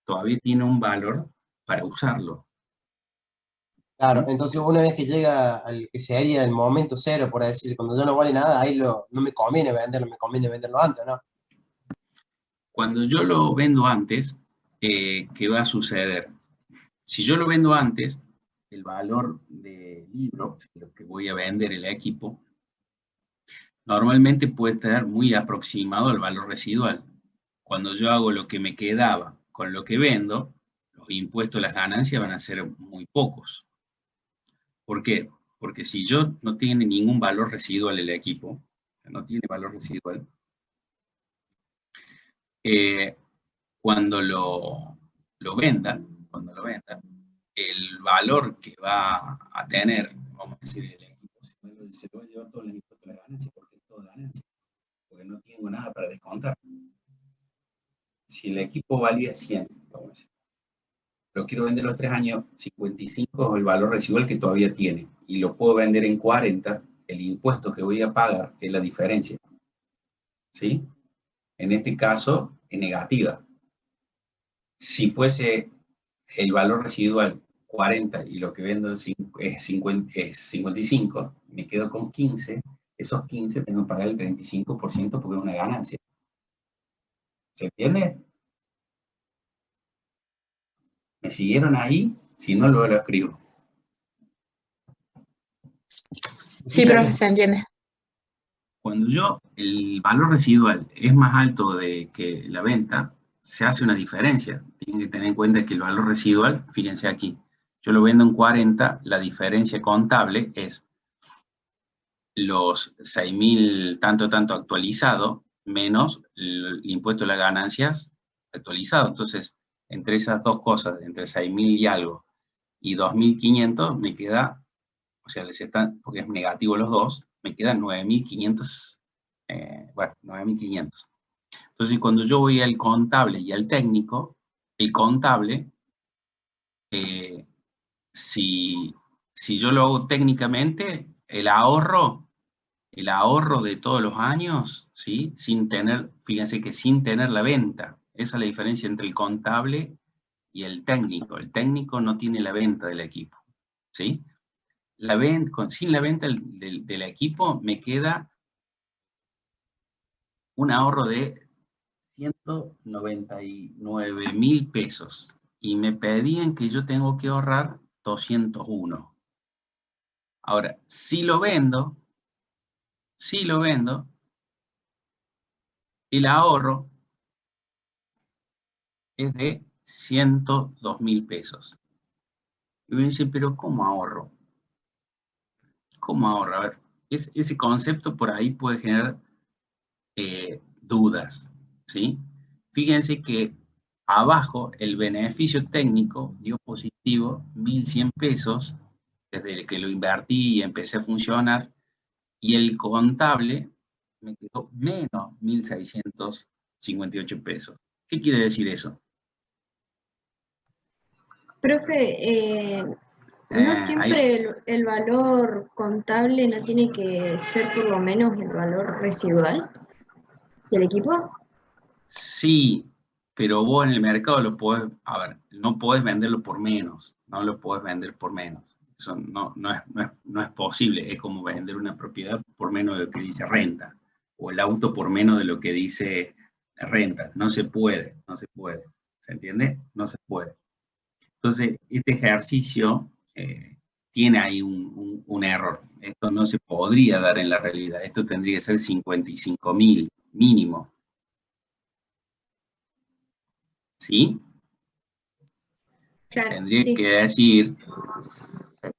Todavía tiene un valor para usarlo. Claro, entonces una vez que llega al que sería el momento cero, por decir, cuando ya no vale nada, ahí no me conviene venderlo, me conviene venderlo antes, ¿no? Cuando yo lo vendo antes, ¿qué va a suceder? Si yo lo vendo antes, el valor del libro, lo que voy a vender el equipo, normalmente puede estar muy aproximado al valor residual. Cuando yo hago lo que me quedaba con lo que vendo, los impuestos, las ganancias van a ser muy pocos. ¿Por qué? Porque si yo no tiene ningún valor residual el equipo, no tiene valor residual, cuando lo venda, el valor que va a tener, vamos a decir, el equipo se lo va a llevar todos los impuestos de la ganancia, porque es todo ganancia, porque no tengo nada para descontar. Si el equipo valía 100, vamos a decir, lo quiero vender los 3 años, 55 es el valor residual que todavía tiene, y lo puedo vender en 40, el impuesto que voy a pagar es la diferencia. ¿Sí? En este caso, es negativa. Si fuese el valor residual 40 y lo que vendo es 55, me quedo con 15, esos 15 tengo que pagar el 35% porque es una ganancia. ¿Se entiende? ¿Me siguieron ahí? Si no, luego lo escribo. Sí, profe, se entiende. Cuando el valor residual es más alto que la venta, se hace una diferencia. Tienen que tener en cuenta que el valor residual, fíjense aquí, yo lo vendo en 40, la diferencia contable es los 6.000 tanto actualizado menos el impuesto de las ganancias actualizado. Entonces, entre esas dos cosas, entre 6.000 y algo y 2.500, me queda, o sea, porque es negativo los dos, me quedan 9.500, bueno, 9.500. Entonces, cuando yo voy al contable y al técnico, el contable, si yo lo hago técnicamente, el ahorro de todos los años, ¿sí? Fíjense que sin tener la venta, esa es la diferencia entre el contable y el técnico. El técnico no tiene la venta del equipo, ¿sí? Sin la venta del equipo me queda un ahorro de 199.000 pesos y me pedían que yo tengo que ahorrar 201. Ahora, si lo vendo, el ahorro es de 102.000 pesos. Y me dicen, pero ¿cómo ahorro? ¿Cómo ahorro? A ver, ese concepto por ahí puede generar dudas, ¿sí? Fíjense que abajo el beneficio técnico dio positivo activo 1.100 pesos desde que lo invertí y empecé a funcionar, y el contable me quedó menos 1.658 pesos. ¿Qué quiere decir eso? Profe, no Ahí, siempre el valor contable no tiene que ser por lo menos el valor residual del equipo. sí, pero vos en el mercado lo podés, a ver, no podés venderlo por menos, no lo podés vender por menos. Eso no es posible, es como vender una propiedad por menos de lo que dice renta, o el auto por menos de lo que dice renta. No se puede, no se puede. ¿Se entiende? No se puede. Entonces, este ejercicio tiene ahí un error. Esto no se podría dar en la realidad. Esto tendría que ser 55.000 mínimo. ¿Sí? Claro, Tendría sí. que decir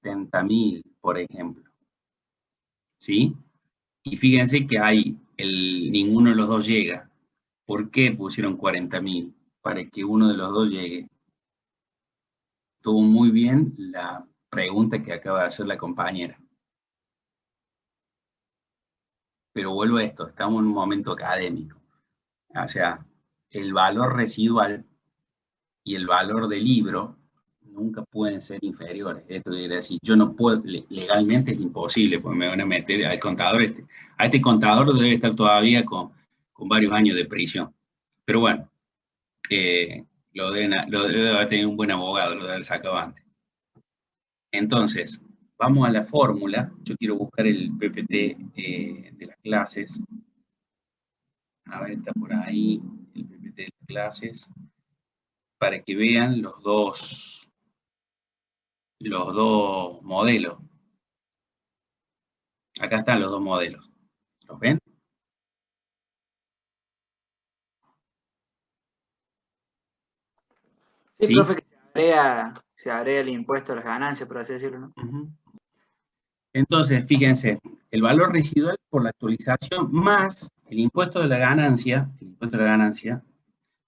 70.000, por ejemplo. ¿Sí? Y fíjense que ninguno de los dos llega. ¿Por qué pusieron 40.000? Para que uno de los dos llegue. Estuvo muy bien la pregunta que acaba de hacer la compañera. Pero vuelvo a esto, estamos en un momento académico. O sea, el valor residual y el valor del libro nunca pueden ser inferiores. Esto quiere decir, yo no puedo, legalmente es imposible, porque me van a meter al contador. A este contador debe estar todavía con varios años de prisión. Pero bueno, lo debe haber tenido un buen abogado, lo debe haber sacado antes. Entonces, vamos a la fórmula. Yo quiero buscar el PPT de las clases. A ver, está por ahí el PPT de las clases, para que vean los dos modelos. Acá están los dos modelos. ¿Los ven? Sí, ¿Sí? profe, que se agrega el impuesto a las ganancias, por así decirlo, ¿no? Entonces, fíjense, el valor residual por la actualización más el impuesto de la ganancia,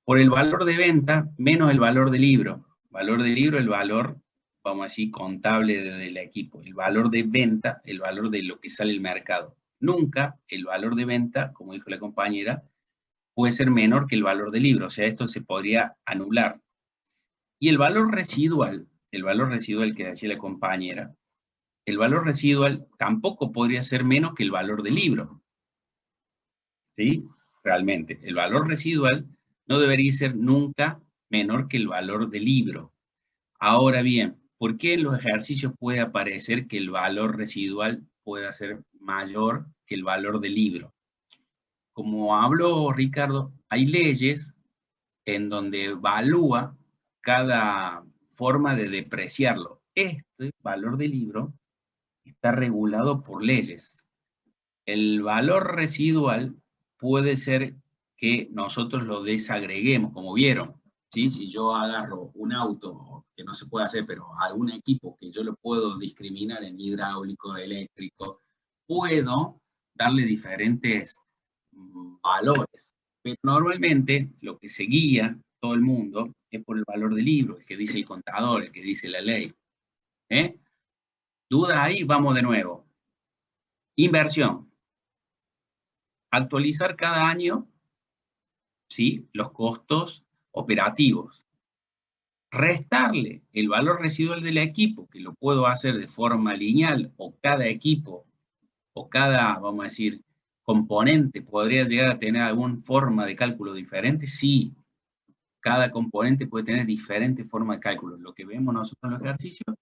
por el valor de venta menos el valor del libro. Valor del libro, el valor, vamos a decir, contable del equipo. El valor de venta, el valor de lo que sale al mercado. Nunca el valor de venta, como dijo la compañera, puede ser menor que el valor del libro. O sea, esto se podría anular. Y el valor residual que decía la compañera, el valor residual tampoco podría ser menos que el valor del libro. ¿Sí? Realmente, el valor residual no debería ser nunca menor que el valor del libro. Ahora bien, ¿por qué en los ejercicios puede aparecer que el valor residual pueda ser mayor que el valor del libro? Como habló Ricardo, hay leyes en donde evalúa cada forma de depreciarlo. Este valor del libro está regulado por leyes. El valor residual puede ser que nosotros lo desagreguemos, como vieron. ¿Sí? Si yo agarro un auto, que no se puede hacer, pero algún equipo que yo lo puedo discriminar en hidráulico, eléctrico, puedo darle diferentes valores. Pero normalmente lo que se guía todo el mundo es por el valor del libro, el que dice el contador, el que dice la ley. ¿Duda ahí? Vamos de nuevo. Inversión. Actualizar cada año, ¿sí?, los costos operativos. Restarle el valor residual del equipo, que lo puedo hacer de forma lineal, o cada equipo, o cada, vamos a decir, componente podría llegar a tener alguna forma de cálculo diferente. Sí, cada componente puede tener diferente forma de cálculo. Lo que vemos nosotros en los ejercicios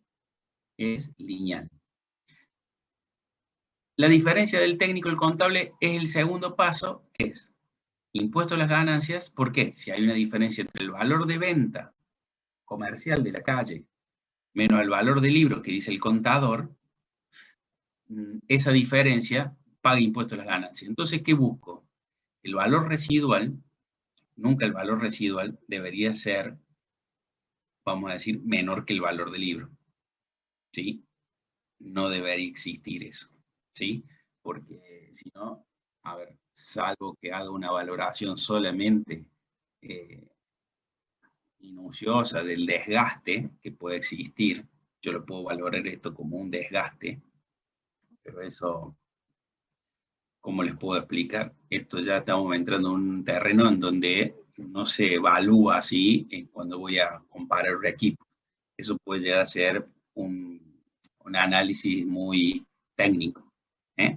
es lineal. La diferencia del técnico y el contable es el segundo paso, que es impuesto a las ganancias. ¿Por qué? Si hay una diferencia entre el valor de venta comercial de la calle menos el valor del libro que dice el contador, esa diferencia paga impuesto a las ganancias. Entonces, ¿qué busco? El valor residual, nunca el valor residual debería ser, vamos a decir, menor que el valor del libro. ¿Sí? No debería existir eso. ¿Sí? Porque si no, a ver, salvo que haga una valoración solamente minuciosa del desgaste que puede existir. Yo lo puedo valorar esto como un desgaste, pero eso, ¿cómo les puedo explicar? Esto ya estamos entrando en un terreno en donde no se evalúa así cuando voy a comparar un equipo. Eso puede llegar a ser un análisis muy técnico,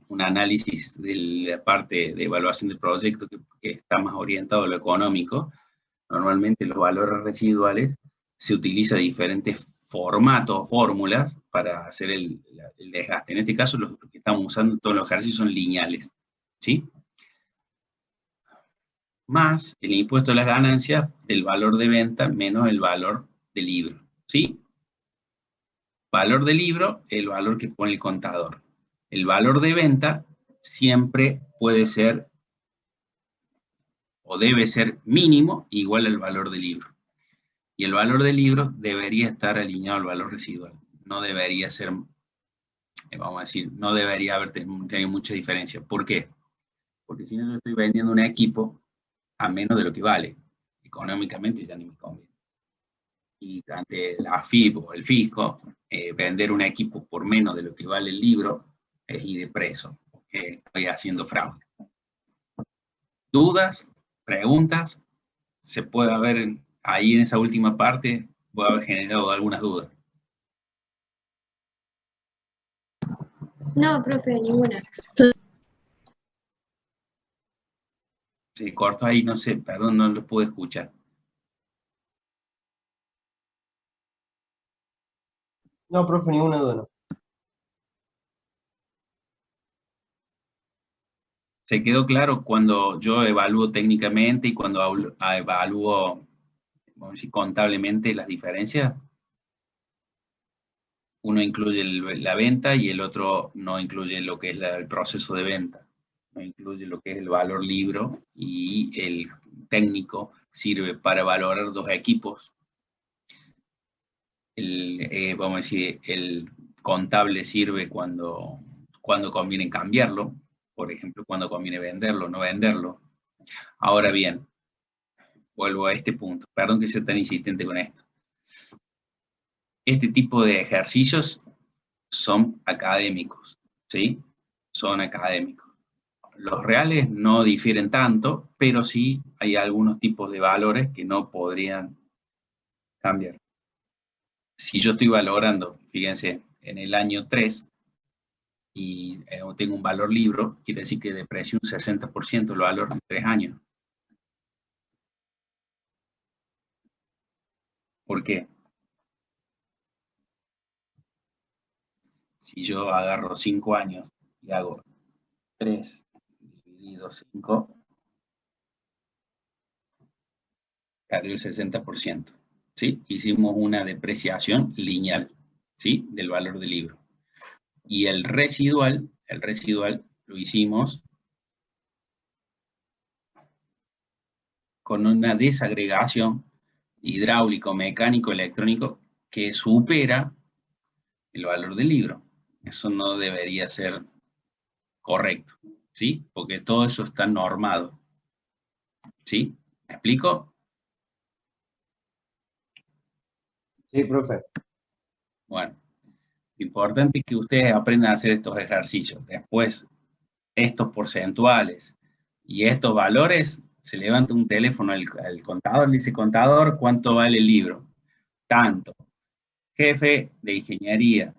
un análisis de la parte de evaluación del proyecto que está más orientado a lo económico. Normalmente los valores residuales se utiliza diferentes formatos o fórmulas para hacer el desgaste. En este caso, los que estamos usando todos los ejercicios son lineales, ¿sí? Más el impuesto a las ganancias del valor de venta menos el valor del libro, ¿sí? Valor del libro, el valor que pone el contador. El valor de venta siempre puede ser o debe ser mínimo igual al valor del libro. Y el valor del libro debería estar alineado al valor residual. No debería ser, vamos a decir, no debería haber tenido mucha diferencia. ¿Por qué? Porque si no yo estoy vendiendo un equipo a menos de lo que vale. Económicamente ya ni me conviene. Y ante la AFIP o el fisco, vender un equipo por menos de lo que vale el libro es ir preso, porque estoy haciendo fraude. ¿Dudas? ¿Preguntas? Se puede haber, ahí en esa última parte, puede haber generado algunas dudas. No, profe, ninguna. Se cortó ahí, no sé, perdón, no lo pude escuchar. No, profe, ninguna duda, no. ¿Se quedó claro cuando yo evalúo técnicamente y cuando evalúo, vamos a decir, contablemente las diferencias? Uno incluye la venta y el otro no incluye lo que es el proceso de venta. No incluye lo que es el valor libro, y el técnico sirve para valorar dos equipos. Vamos a decir, el contable sirve cuando conviene cambiarlo, por ejemplo, cuando conviene venderlo o no venderlo. Ahora bien, vuelvo a este punto, perdón que sea tan insistente con esto. Este tipo de ejercicios son académicos, ¿sí? Son académicos. Los reales no difieren tanto, pero sí hay algunos tipos de valores que no podrían cambiar. Si yo estoy valorando, fíjense, en el año 3 y tengo un valor libro, quiere decir que deprecio un 60% el valor en 3 años. ¿Por qué? Si yo agarro 5 años y hago 3 dividido 5, perdió el 60%. ¿Sí? Hicimos una depreciación lineal, ¿sí? Del valor del libro. Y el residual lo hicimos con una desagregación hidráulico, mecánico, electrónico que supera el valor del libro. Eso no debería ser correcto, ¿sí? Porque todo eso está normado, ¿sí? ¿Me explico? Sí, profe. Bueno, lo importante es que ustedes aprendan a hacer estos ejercicios. Después, estos porcentuales y estos valores, se levanta un teléfono al contador, le dice: contador, ¿cuánto vale el libro? Tanto. Jefe de ingeniería,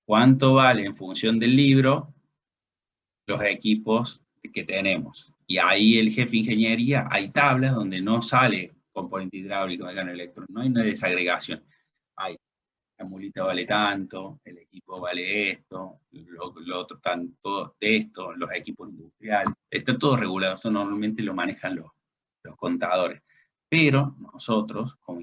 ¿cuánto vale en función del libro los equipos que tenemos? Y ahí el jefe de ingeniería, hay tablas donde no sale componente hidráulico, mecánico, electrónico, no hay una desagregación. Hay, la mulita vale tanto, el equipo vale esto, lo otro tanto de esto, los equipos industriales, está todo regulado. Eso normalmente lo manejan los contadores. Pero nosotros, como